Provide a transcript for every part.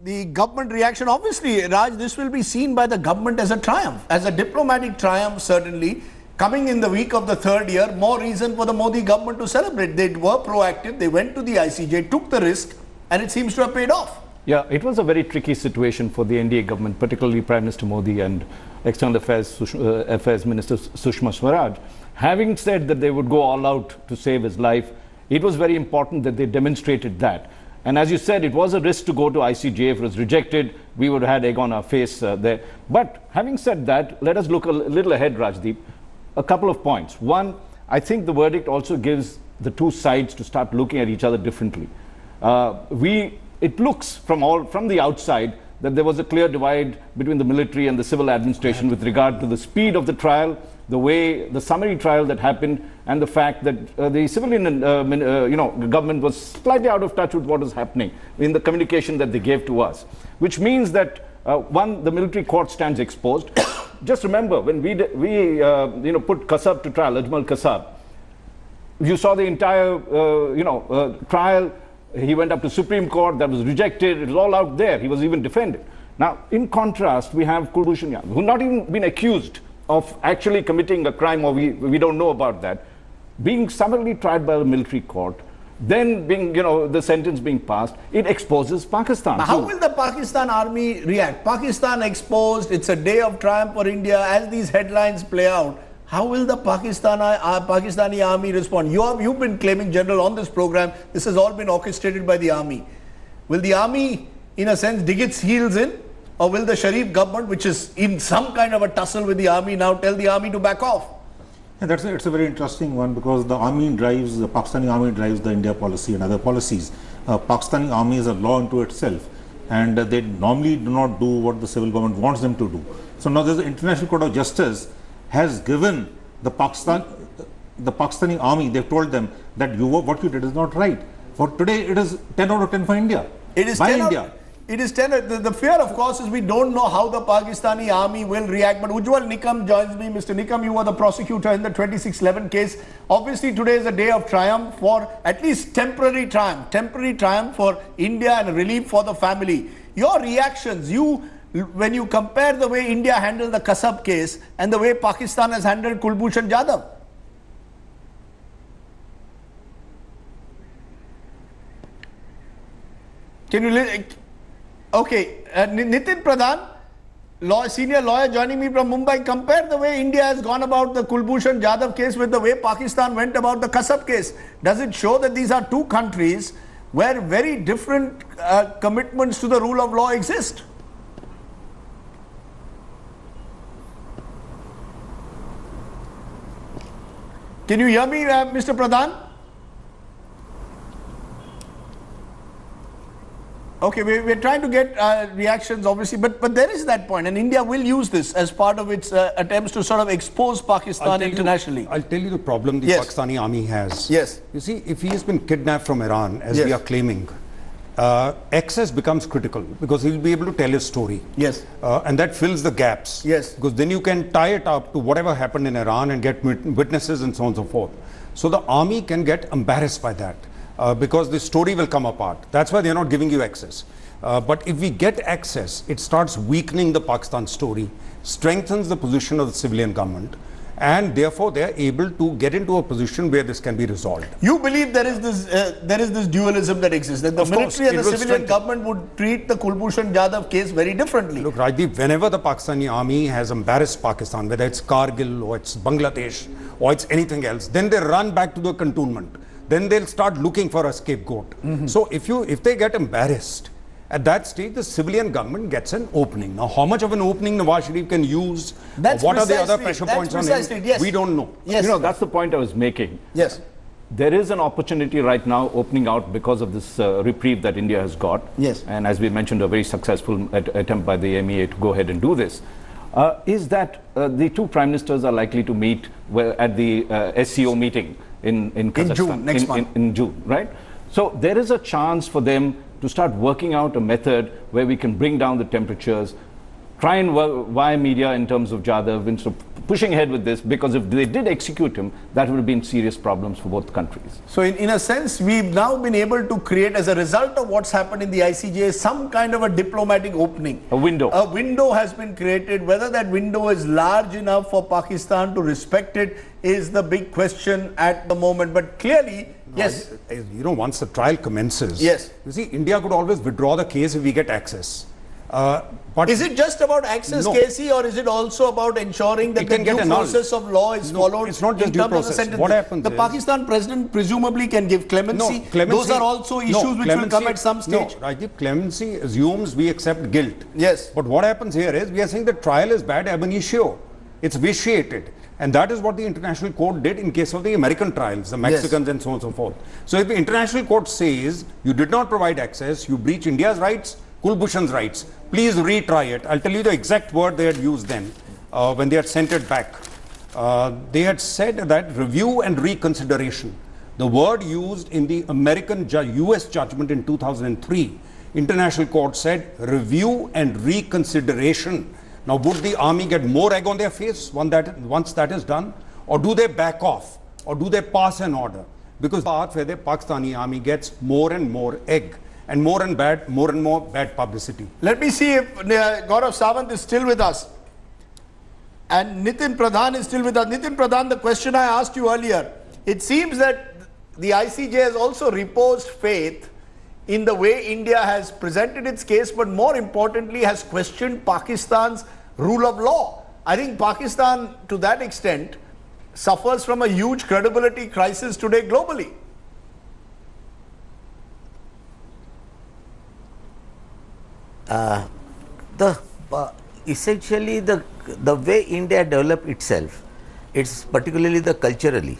the government reaction, obviously, Raj, this will be seen by the government as a triumph, as a diplomatic triumph, certainly. Coming in the week of the third year, more reason for the Modi government to celebrate. They were proactive, they went to the ICJ, took the risk, and it seems to have paid off. Yeah, it was a very tricky situation for the NDA government, particularly Prime Minister Modi and External Affairs Minister Sushma Swaraj. Having said that they would go all out to save his life, it was very important that they demonstrated that. And as you said, it was a risk to go to ICJ. If it was rejected, we would have had egg on our face there. But having said that, let us look a little ahead, Rajdeep. A couple of points. One, I think the verdict also gives the two sides to start looking at each other differently. It looks from the outside that there was a clear divide between the military and the civil administration with regard to the speed of the trial, the summary trial that happened, and the fact that the civilian government was slightly out of touch with what was happening in the communication that they gave to us, which means that one, the military court stands exposed. Just remember, when we put Kasab to trial, Ajmal Kasab, you saw the entire trial. He went up to Supreme Court, that was rejected, it was all out there, he was even defended. Now, in contrast, we have Kulbhushan Jadhav, who not even been accused of actually committing a crime, or we don't know about that, being summarily tried by the military court, then being, the sentence being passed. It exposes Pakistan. Now, how will the Pakistan army react? Pakistan exposed, it's a day of triumph for India. As these headlines play out, how will the Pakistani army respond? You've been claiming, General, on this program, this has all been orchestrated by the army. Will the army, in a sense, dig its heels in? Or will the Sharif government, which is in some kind of a tussle with the army now, tell the army to back off? Yeah, it's a very interesting one, because the Pakistani army drives the India policy and other policies. Pakistani army is a law unto itself, and they normally do not do what the civil government wants them to do. So now there's the International Court of Justice has given the Pakistani army, they've told them that what you did is not right. For today, it is 10 out of 10 for India. It is 10. It is 10. The fear, of course, is we don't know how the Pakistani army will react. But Ujjwal Nikam joins me. Mr. Nikam, you were the prosecutor in the 2611 case. Obviously, today is a day of triumph, for at least temporary triumph for India and relief for the family. Your reactions, when you compare the way India handled the Kasab case and the way Pakistan has handled Kulbhushan Jadhav. Can you okay, Nitin Pradhan, senior lawyer joining me from Mumbai, compare the way India has gone about the Kulbhushan Jadhav case with the way Pakistan went about the Kasab case. Does it show that these are two countries where very different commitments to the rule of law exist? Can you hear me, Mr. Pradhan? Okay, we're trying to get reactions, obviously, but there is that point, and India will use this as part of its attempts to sort of expose Pakistan internationally. I'll tell you the problem the Pakistani army has. Yes. You see, if he has been kidnapped from Iran, as we are claiming, access becomes critical, because he'll be able to tell his story. Yes. And that fills the gaps. Yes. Because then you can tie it up to whatever happened in Iran and get witnesses and so on and so forth. So the army can get embarrassed by that. Because the story will come apart. That's why they're not giving you access. But if we get access, it starts weakening the Pakistan story, strengthens the position of the civilian government, and therefore they are able to get into a position where this can be resolved. You believe there is this dualism that exists, that the military and the civilian government would treat the Kulbhushan Jadhav case very differently? Look, Rajdeep, whenever the Pakistani army has embarrassed Pakistan, whether it's Kargil or it's Bangladesh or it's anything else, then they run back to the cantonment. Then they'll start looking for a scapegoat. So if they get embarrassed, at that stage the civilian government gets an opening. Now, how much of an opening Nawaz Sharif can use, what are the other pressure points on him, we don't know. Yes. That's the point I was making. Yes. There is an opportunity right now opening out because of this reprieve that India has got. Yes. And as we mentioned, a very successful attempt by the MEA to go ahead and do this. Is that the two prime ministers are likely to meet at the SCO meeting in Kazakhstan, June, next month. In June, right? So there is a chance for them to start working out a method where we can bring down the temperatures, try and work via media in terms of Jadhav, pushing ahead with this, because if they did execute him, that would have been serious problems for both countries. So in a sense, we've now been able to create, as a result of what's happened in the ICJ, some kind of a diplomatic opening. A window. A window has been created. Whether that window is large enough for Pakistan to respect it is the big question at the moment. But clearly, yes. You know, once the trial commences, yes. You see, India could always withdraw the case if we get access. But is it just about access, no. KC, or is it also about ensuring that the due process of law is followed? It's not just due process. What happens the Pakistan president presumably can give clemency. No, clemency. Those are also issues which will come at some stage. No, Rajdeep, clemency assumes we accept guilt. Yes. But what happens here is we are saying the trial is bad ab initio. It's vitiated. And that is what the International Court did in case of the American trials, the Mexicans, and so on and so forth. So if the International Court says you did not provide access, you breach India's rights, Kulbhushan's rights, please retry it. I'll tell you the exact word they had used then when they had sent it back. They had said that review and reconsideration. The word used in the American US judgment in 2003, International Court said review and reconsideration. Now, would the army get more egg on their face once that is done? Or do they back off? Or do they pass an order? Because part where the Pakistani army gets more and more egg and more and more bad publicity. Let me see if Gaurav Sawant is still with us. And Nitin Pradhan is still with us. Nitin Pradhan, the question I asked you earlier, it seems that the ICJ has also reposed faith in the way India has presented its case, but more importantly has questioned Pakistan's rule of law. I think Pakistan, to that extent, suffers from a huge credibility crisis today globally. Essentially the way India developed itself, it's particularly the culturally.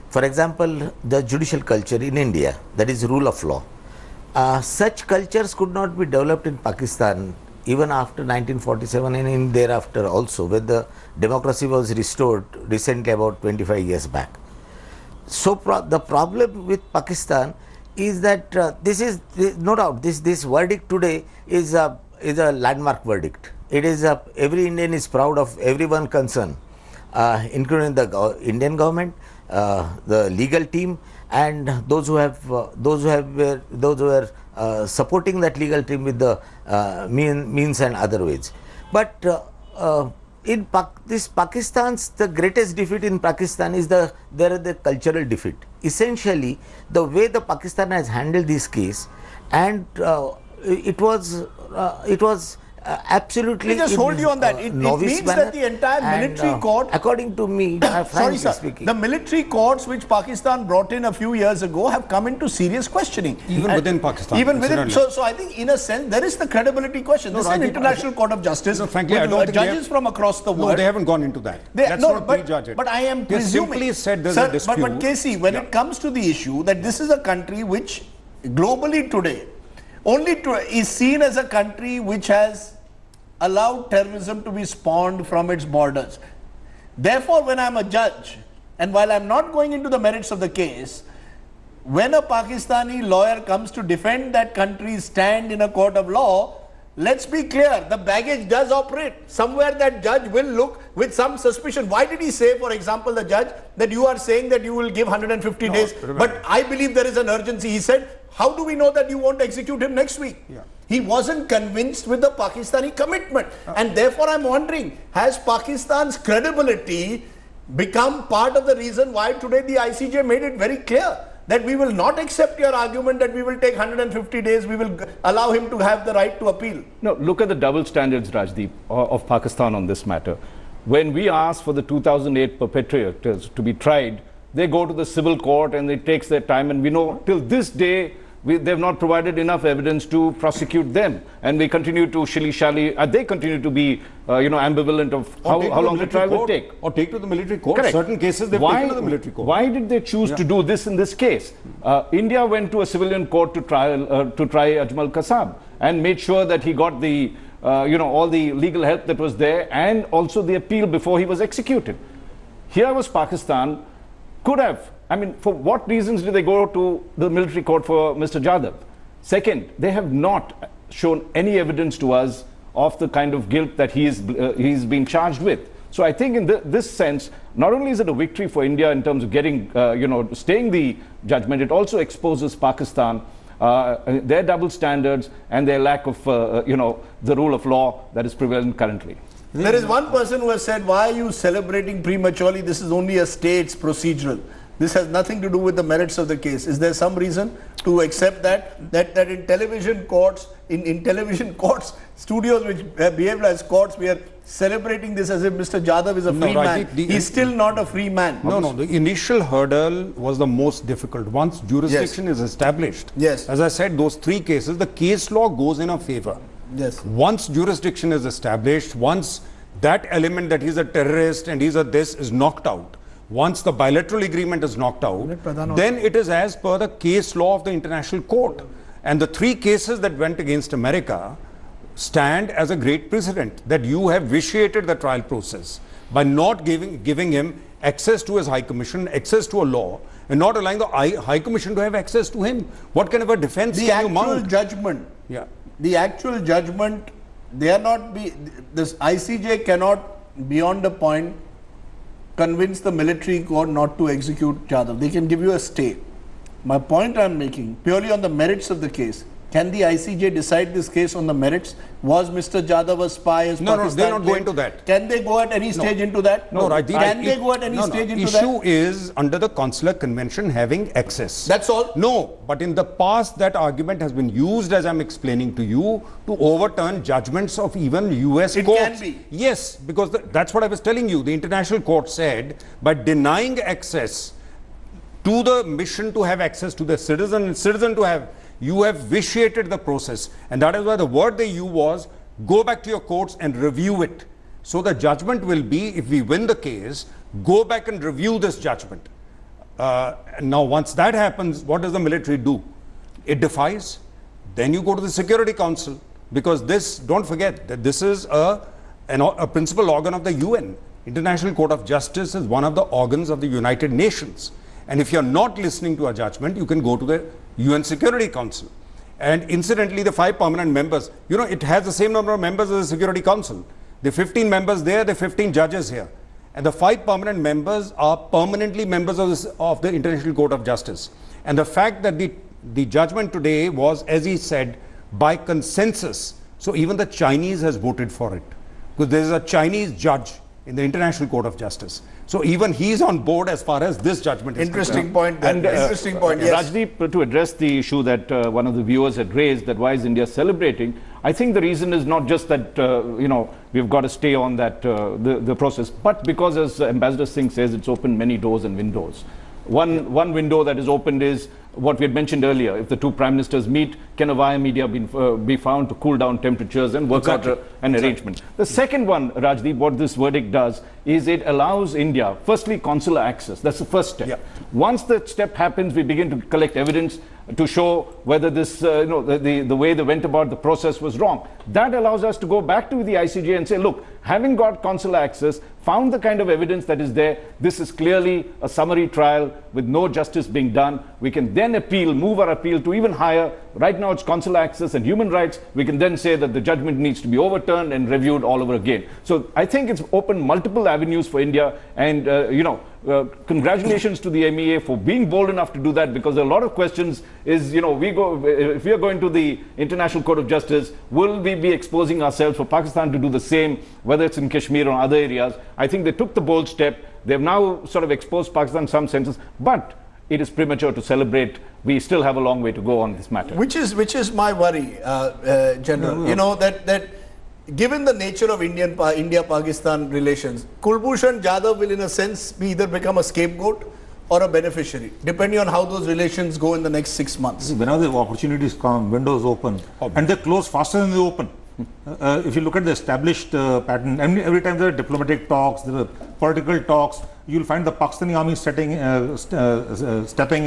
For example, the judicial culture in India, that is rule of law. Such cultures could not be developed in Pakistan even after 1947 and in thereafter also, when the democracy was restored recently about 25 years back. So the problem with Pakistan is that this is no doubt this verdict today is a landmark verdict. It is every Indian is proud of everyone concerned, including the Indian government, the legal team, and those who were supporting that legal team with the means and other ways. But in Pakistan's, the greatest defeat in Pakistan is the cultural defeat. Essentially, the way the Pakistan has handled this case, and it was absolutely. Let me just hold you on that. It means that the entire military court, according to me, sorry sir, speaking, the military courts which Pakistan brought in a few years ago have come into serious questioning. Even within Pakistan. Even within. So I think in a sense there is the credibility question. This is an International Court of Justice. No, frankly, I don't think judges from across the world. No, they haven't gone into that. Let's not prejudge it. But I am presuming. Simply said there's a dispute. But KC, when it comes to the issue that this is a country which globally today is seen as a country which has allowed terrorism to be spawned from its borders. Therefore, when I'm a judge, and while I'm not going into the merits of the case, when a Pakistani lawyer comes to defend that country's stand in a court of law, let's be clear, the baggage does operate. Somewhere that judge will look with some suspicion. Why did he say, for example, the judge, that you are saying that you will give 150 days, but I believe there is an urgency. He said, how do we know that you won't execute him next week? Yeah. He wasn't convinced with the Pakistani commitment. And therefore, I'm wondering, has Pakistan's credibility become part of the reason why today the ICJ made it very clear that we will not accept your argument that we will take 150 days, we will allow him to have the right to appeal? No, look at the double standards, Rajdeep, of Pakistan on this matter. When we ask for the 2008 perpetrators to be tried, they go to the civil court and it takes their time, and we know till this day they have not provided enough evidence to prosecute them, and we continue to shilly-shally. They continue to be, ambivalent of how long the trial will take. Or take to the military court. Correct. Certain cases they've taken to the military court. Why did they choose to do this in this case? India went to a civilian court to try Ajmal Kasab and made sure that he got the, all the legal help that was there, and also the appeal before he was executed. Here was Pakistan, could have. I mean, for what reasons did they go to the military court for Mr. Jadhav? Second, they have not shown any evidence to us of the kind of guilt that he's been charged with. So I think in this sense, not only is it a victory for India in terms of getting, staying the judgment, it also exposes Pakistan, their double standards and their lack of, the rule of law that is prevalent currently. There is one person who has said, why are you celebrating prematurely? This is only a state's procedural. This has nothing to do with the merits of the case. Is there some reason to accept that in television courts, in television courts, studios which behave as courts, we are celebrating this as if Mr. Jadhav is a free man. He's still not a free man. No, the initial hurdle was the most difficult. Once jurisdiction is established, as I said, those 3 cases, the case law goes in our favor. Once jurisdiction is established, once that element that he's a terrorist and he's a this is knocked out, once the bilateral agreement is knocked out, then it is as per the case law of the international court. And the 3 cases that went against America stand as a great precedent, that you have vitiated the trial process by not giving him access to his High Commission, access to a law, and not allowing the High Commission to have access to him. What kind of a defense can you mount? The actual judgment, this ICJ cannot, beyond a point, convince the military court not to execute Jadhav. They can give you a stay. My point I'm making, purely on the merits of the case, can the ICJ decide this case on the merits? Was Mr. Jadhav a spy? No, they're not going to that. Can they go at any stage into that? No, right. Can they go at any stage into that? Issue is under the consular convention having access. That's all? No, but in the past that argument has been used, as I'm explaining to you, to overturn judgments of even US courts. It can be. Yes, because that's what I was telling you. The international court said by denying access to the mission to have access to the citizen and citizen to have, you have vitiated the process, and that is why the word they used was go back to your courts and review it. So the judgment will be, if we win the case, go back and review this judgment. Now once that happens, what does the military do? It defies. Then you go to the Security Council, because this, don't forget that this is a principal organ of the UN. International Court of Justice is one of the organs of the United Nations. And if you're not listening to a judgment, you can go to the UN Security Council. And incidentally, the 5 permanent members, it has the same number of members as the Security Council. The 15 members there, the 15 judges here. And the 5 permanent members are permanently members of the International Court of Justice. And the fact that the judgment today was, as he said, by consensus. So even the Chinese has voted for it. Because there is a Chinese judge in the International Court of Justice. So even he's on board as far as this judgment is interesting point. Interesting point. Yes. Rajdeep, to address the issue that one of the viewers had raised, that why is India celebrating? I think the reason is not just that we've got to stay on that the process, but because, as Ambassador Singh says, it's opened many doors and windows. One window that is opened is what we had mentioned earlier. If the 2 prime ministers meet, can a via media be found to cool down temperatures and work out an arrangement? The second one, Rajdeep, what this verdict does is it allows India, firstly, consular access. That's the first step. Once that step happens, we begin to collect evidence to show whether this, the way they went about the process was wrong. That allows us to go back to the ICJ and say, look, having got consular access, found the kind of evidence that is there, this is clearly a summary trial with no justice being done. We can then appeal, move our appeal to even higher. Right now it's consular access and human rights. We can then say that the judgment needs to be overturned and reviewed all over again. So I think it's opened multiple avenues for India, and congratulations to the MEA for being bold enough to do that, because a lot of questions is, if we are going to the International Court of Justice, will we be exposing ourselves for Pakistan to do the same, whether it's in Kashmir or other areas? I think they took the bold step. They've now sort of exposed Pakistan in some senses, but it is premature to celebrate. We still have a long way to go on this matter. Which is my worry, General. That given the nature of India-Pakistan relations, Kulbhushan Jadhav will, in a sense, either become a scapegoat or a beneficiary, depending on how those relations go in the next 6 months. Whenever the opportunities come, windows open, and they close faster than they open. If you look at the established pattern, every time there are diplomatic talks, there are political talks, you'll find the Pakistani army stepping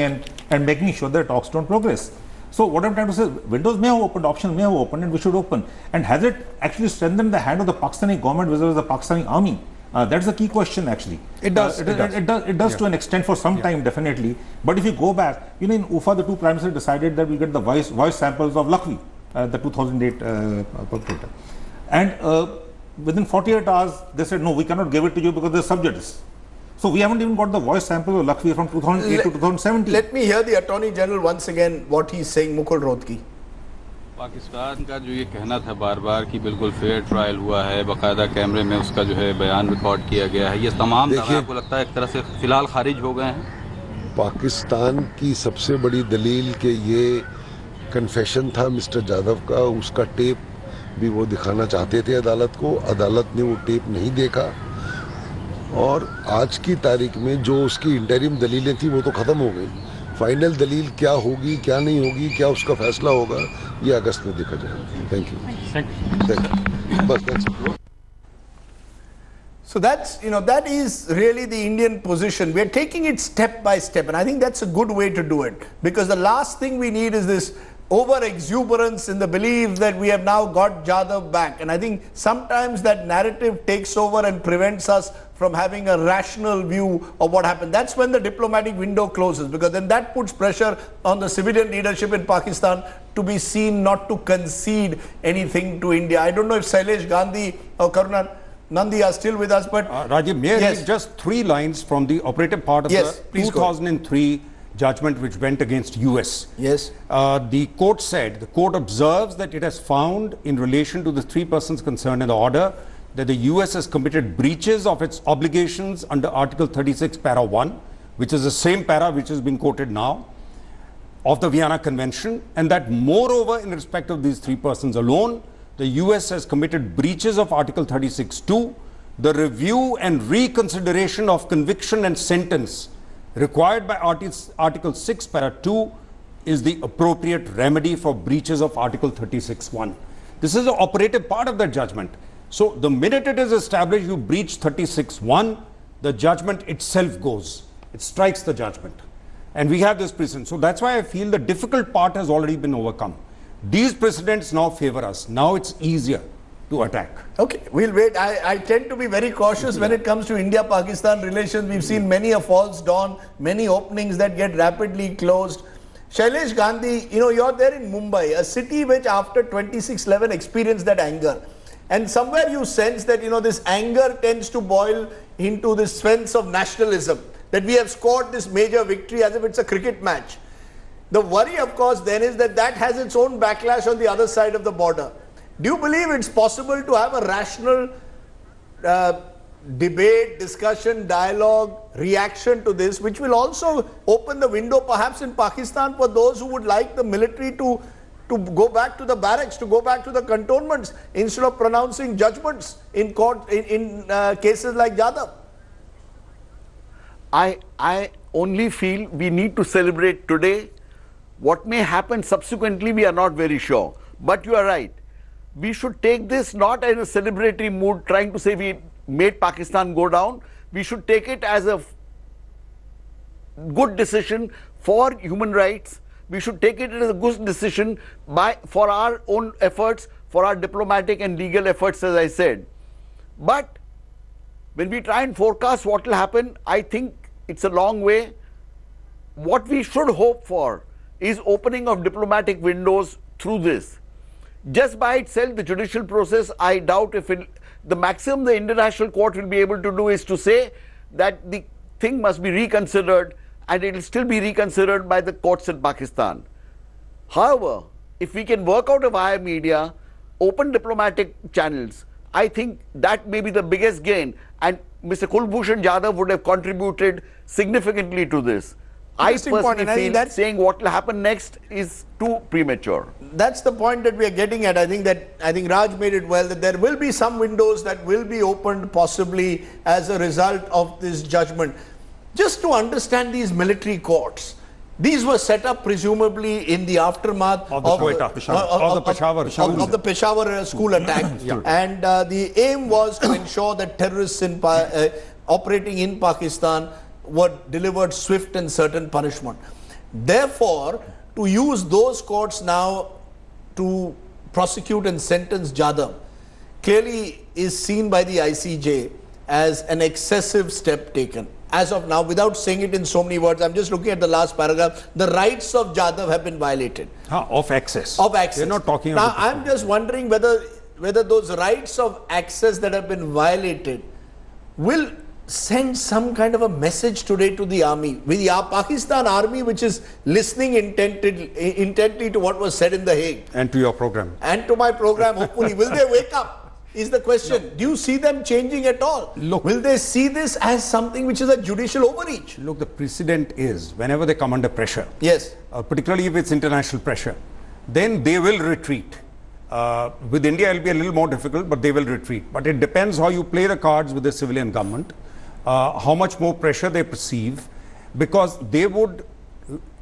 in and making sure their talks don't progress. So what I'm trying to say, windows may have opened, options may have opened, and we should open. And has it actually strengthened the hand of the Pakistani government versus the Pakistani army? That's the key question, actually. It does. It does to an extent for some time, definitely. But if you go back, in UFA, the 2 prime ministers decided that we get the voice samples of Lakhvi, the 2008 perpetrator. And Within 48 hours, they said, no, we cannot give it to you because they're sub judice. So we haven't even got the voice samples of Lakshmi from 2008 to 2017. Let me hear the Attorney General once again what he's saying, Mukul Rohtgi. Pakistan का जो ये कहना था बार बार कि बिल्कुल fair trial हुआ है, बाकायदा कैमरे में उसका जो है बयान रिकॉर्ड किया गया है, ये तमाम दावे आपको लगता है एक तरह से फिलहाल खारिज हो गए हैं? पाकिस्तान की सबसे बड़ी दलील कि ये कन्फेशन था मिस्टर जाधव का, उसका टेप भी वो दिखाना चाहते थे अदालत को, अदालत ने वो टेप नहीं देखा और आज की तारीख में जो उसकी इंटरिम दलीलें थी वो तो ख़त्म हो गई। फाइनल दलील क्या होगी, क्या नहीं होगी, क्या उसका फैसला होगा, ये अगस्त में देखा जाएगा। Thank you. बस that's it. So that's, that is really the Indian position. We're taking it step by step, and I think that's a good way to do it, because the last thing we need is this over exuberance in the belief that we have now got Jadhav back. And I think sometimes that narrative takes over and prevents us from having a rational view of what happened. That's when the diplomatic window closes, because then that puts pressure on the civilian leadership in Pakistan to be seen not to concede anything to India. I don't know if Shailesh Gandhi or Karuna Nandi are still with us, but Rajiv, may I read just 3 lines from the operative part of the 2003 judgment which went against US. Yes. The court said, the court observes that it has found in relation to the 3 persons concerned in the order that the US has committed breaches of its obligations under Article 36 para 1, which is the same para which has been quoted now, of the Vienna Convention, and that moreover in respect of these 3 persons alone, the US has committed breaches of Article 36(2), the review and reconsideration of conviction and sentence required by Article 6 para 2 is the appropriate remedy for breaches of Article 36(1). This is the operative part of that judgment. So the minute it is established you breach 36(1), the judgment itself goes. It strikes the judgment. And we have this precedent. So that's why I feel the difficult part has already been overcome. These precedents now favor us. Now it's easier to attack. Okay, we'll wait. I tend to be very cautious when it comes to India-Pakistan relations. We've seen many a false dawn, many openings that get rapidly closed. Shailesh Gandhi, you're there in Mumbai, a city which after 26/11 experienced that anger. And somewhere you sense that, this anger tends to boil into this sense of nationalism, that we have scored this major victory as if it's a cricket match. The worry, of course, then is that that has its own backlash on the other side of the border. Do you believe it's possible to have a rational debate, discussion, dialogue, reaction to this, which will also open the window perhaps in Pakistan for those who would like the military to go back to the barracks, to go back to the cantonments instead of pronouncing judgments in court in cases like Jadhav? I only feel we need to celebrate today. What may happen subsequently, we are not very sure. But you are right. We should take this not in a celebratory mood, trying to say we made Pakistan go down. We should take it as a good decision for human rights. We should take it as a good decision for our own efforts, for our diplomatic and legal efforts, as I said. But when we try and forecast what will happen, I think it's a long way. What we should hope for is opening of diplomatic windows through this. Just by itself, the judicial process, I doubt if the maximum the international court will be able to do is to say that the thing must be reconsidered, and it will still be reconsidered by the courts in Pakistan. However, if we can work out via media, open diplomatic channels, I think that may be the biggest gain, and Mr. Kulbhushan Jadhav would have contributed significantly to this. I personally feel that saying what will happen next is too premature. That's the point that we are getting at. I think Raj made it well, that there will be some windows that will be opened possibly as a result of this judgment. Just to understand these military courts, these were set up presumably in the aftermath of the Peshawar school attack. And the aim was to ensure that terrorists operating in Pakistan were delivered swift and certain punishment. Therefore, to use those courts now to prosecute and sentence Jadhav clearly is seen by the ICJ as an excessive step taken. As of now, without saying it in so many words, I'm just looking at the last paragraph, the rights of Jadhav have been violated. Of access. Of access. They're not talking now, about... I'm just wondering whether whether those rights of access that have been violated will send some kind of a message today to the army. With the Pakistan army, which is listening intently to what was said in The Hague. And to your program. And to my program, hopefully. Will they wake up? Is the question. No. Do you see them changing at all? Look, will they see this as something which is a judicial overreach? Look, the precedent is whenever they come under pressure, yes, particularly if it's international pressure, then they will retreat. With India, it will be a little more difficult, but they will retreat. But it depends how you play the cards with the civilian government, how much more pressure they perceive, because they would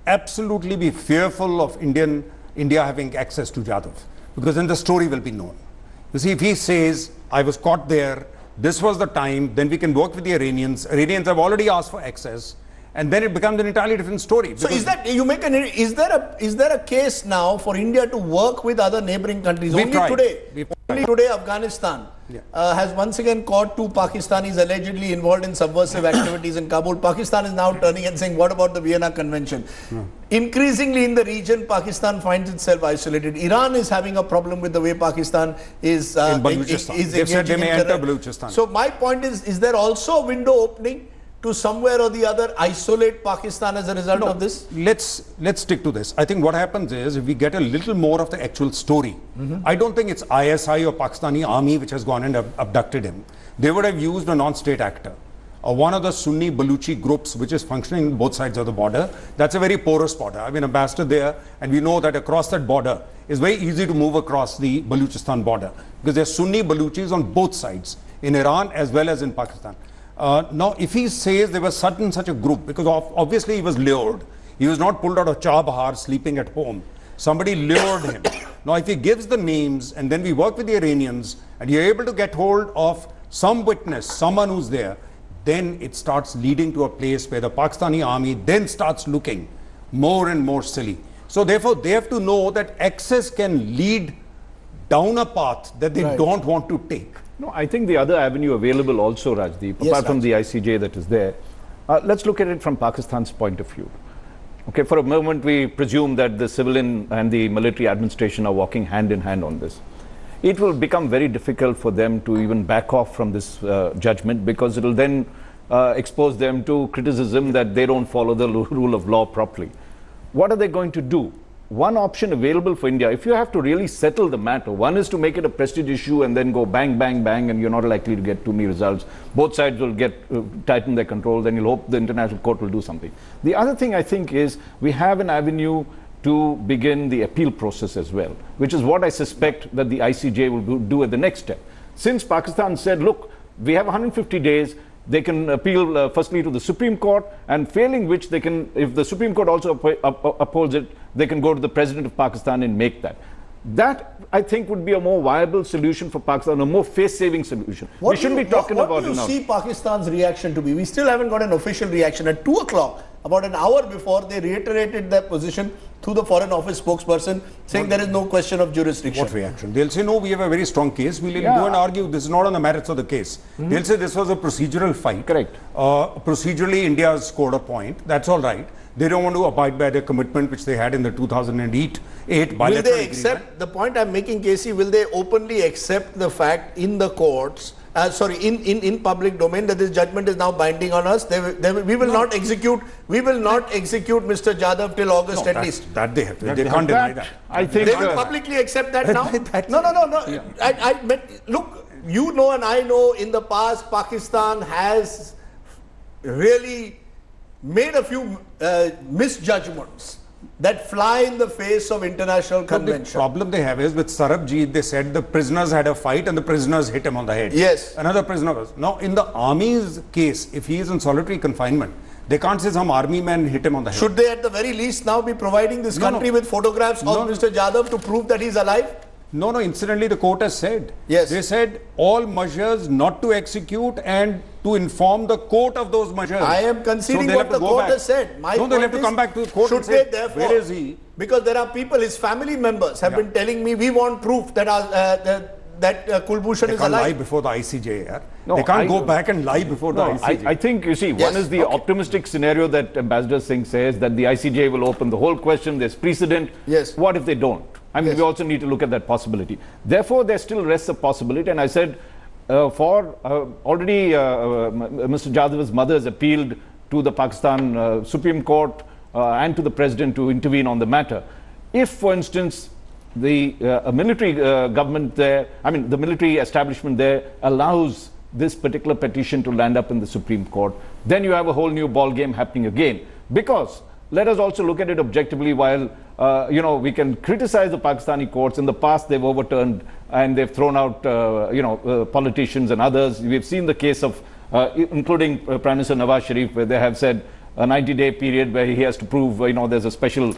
absolutely be fearful of India having access to Jadhav, because then the story will be known. You see, if he says, I was caught there, this was the time, then we can work with the Iranians. Iranians have already asked for access, and then it becomes an entirely different story. So is there a case now for India to work with other neighboring countries? Only today Afghanistan has once again caught 2 Pakistanis allegedly involved in subversive activities in Kabul. Pakistan is now turning and saying, what about the Vienna Convention? Increasingly in the region, Pakistan finds itself isolated. Iran is having a problem with the way Pakistan is in Baluchistan. They said they may enter Baluchistan. So my point is there also a window opening to somewhere or the other isolate Pakistan as a result of this? Let's stick to this. I think what happens is, if we get a little more of the actual story, I don't think it's ISI or Pakistani army which has gone and abducted him. They would have used a non-state actor, or one of the Sunni Baluchi groups which is functioning on both sides of the border. That's a very porous border. I've been ambassador there, and we know that across that border it's very easy to move across the Baluchistan border, because there are Sunni Baluchis on both sides, in Iran as well as in Pakistan. Now, if he says there was such a group, because obviously he was lured, he was not pulled out of Chabahar sleeping at home. Somebody lured him. Now, if he gives the names and then we work with the Iranians and you're able to get hold of some witness, someone who's there, then it starts leading to a place where the Pakistani army then starts looking more and more silly. So therefore, they have to know that access can lead down a path that they don't want to take. No, I think the other avenue available also, Rajdeep, apart from the ICJ that is there, let's look at it from Pakistan's point of view. Okay, for a moment we presume that the civilian and the military administration are walking hand in hand on this. It will become very difficult for them to even back off from this judgment, because it will then expose them to criticism that they don't follow the rule of law properly. What are they going to do? One option available for India, if you have to really settle the matter, one is to make it a prestige issue and then go bang, bang, bang, and you're not likely to get too many results. Both sides will get tighten their control, then you'll hope the international court will do something. The other thing I think is we have an avenue to begin the appeal process as well, which is what I suspect that the ICJ will do at the next step. Since Pakistan said, look, we have 150 days, they can appeal firstly to the Supreme Court, and failing which they can, if the Supreme Court also upholds it, they can go to the President of Pakistan and make that. That, I think, would be a more viable solution for Pakistan, a more face-saving solution. We shouldn't be talking about it now. What do you see Pakistan's reaction to be? We still haven't got an official reaction. At 2 o'clock, about an hour before, they reiterated their position through the Foreign Office spokesperson, saying there is no question of jurisdiction. What reaction? They'll say, no, we have a very strong case. We'll go and argue this is not on the merits of the case. They'll say this was a procedural fight. Correct. Procedurally, India has scored a point. That's all right. They don't want to abide by their commitment which they had in the 2008 bilateral Will they accept, agreement. The point I'm making, Casey, will they openly accept the fact in the courts, in public domain, that this judgment is now binding on us? We will not execute Mr. Jadhav till August at least. That they have to. They can't deny that. I think they will publicly accept that now. No. Yeah. I meant, look, you know and I know in the past Pakistan has really made a few misjudgments that fly in the face of international convention. The problem they have is with Sarabjit, they said the prisoners had a fight and the prisoners hit him on the head. Yes. Another prisoner was. Now, in the army's case, if he is in solitary confinement, they can't say some army man hit him on the head. Should they at the very least now be providing this country with photographs of Mr. Jadhav to prove that he's alive? No, incidentally, the court has said. Yes. They said all measures not to execute and to inform the court of those measures. I am conceding what the court has said. They'll have to come back to the court and say, where is he? Because there are people, his family members have been telling me, we want proof that that Kulbhushan is They can't lie alive? before the ICJ. Yeah? No, they can't I- go back and lie before the No, ICJ. I think, you see, Yes, one is the okay. optimistic scenario that Ambassador Singh says that the ICJ will open the whole question, there's precedent. Yes. What if they don't? I mean, Yes. we also need to look at that possibility. Therefore, there still rests a possibility. And I said, already Mr. Jadhav's mother has appealed to the Pakistan Supreme Court and to the President to intervene on the matter. If, for instance, the military government there, I mean, the military establishment there allows this particular petition to land up in the Supreme Court, then you have a whole new ball game happening again. Because let us also look at it objectively. While you know, we can criticize the Pakistani courts. In the past, they've overturned and they've thrown out politicians and others. We've seen the case of including Prime Minister Nawaz Sharif, where they have said a 90-day period where he has to prove, there's a special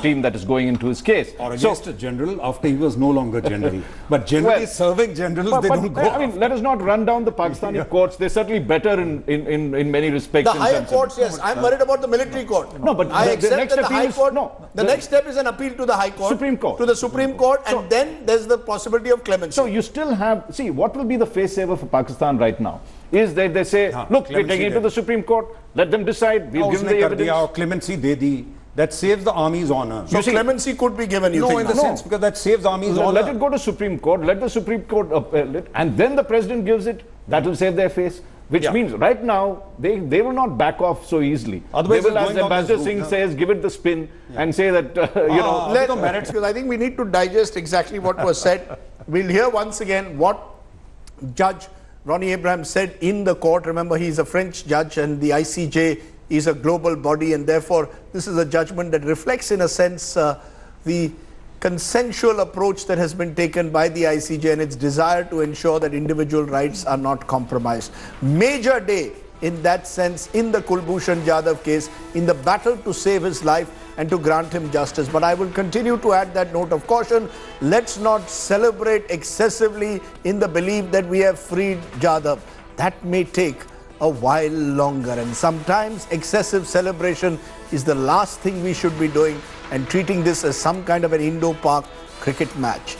team that is going into his case. Or against a general after he was no longer general. But generally serving generals, they don't go. I mean, let us not run down the Pakistani courts. They're certainly better in many respects. The higher courts, yes. I'm worried about the military court. No, but I the accept next that the appeal High is- Court. no, the next step is an appeal to the High Court. Supreme Court. To the Supreme Court, and then there's the possibility of clemency. So you still have, see, what will be the face saver for Pakistan right now is that they say, look, we're taking it to the Supreme Court, let them decide, we've given the evidence. Clemency de di. That saves the army's honor. So clemency could be given, you No, think? in the now? sense, because that saves the army's honor. Let it go to Supreme Court, let the Supreme Court upheld it, and then the President gives it, that will save their face. Which means right now, they will not back off so easily. Otherwise, they will, it's as going down Ambassador this Singh route, says, give it the spin and say that, Because I think we need to digest exactly what was said. We'll hear once again what Judge Ronnie Abraham said in the court. Remember, he's a French judge and the ICJ is a global body, and therefore this is a judgment that reflects in a sense the consensual approach that has been taken by the ICJ and its desire to ensure that individual rights are not compromised. Major day in that sense in the Kulbhushan Jadhav case, in the battle to save his life and to grant him justice. But I will continue to add that note of caution. Let's not celebrate excessively in the belief that we have freed Jadhav. That may take a while longer, and sometimes excessive celebration is the last thing we should be doing and treating this as some kind of an Indo-Pak cricket match.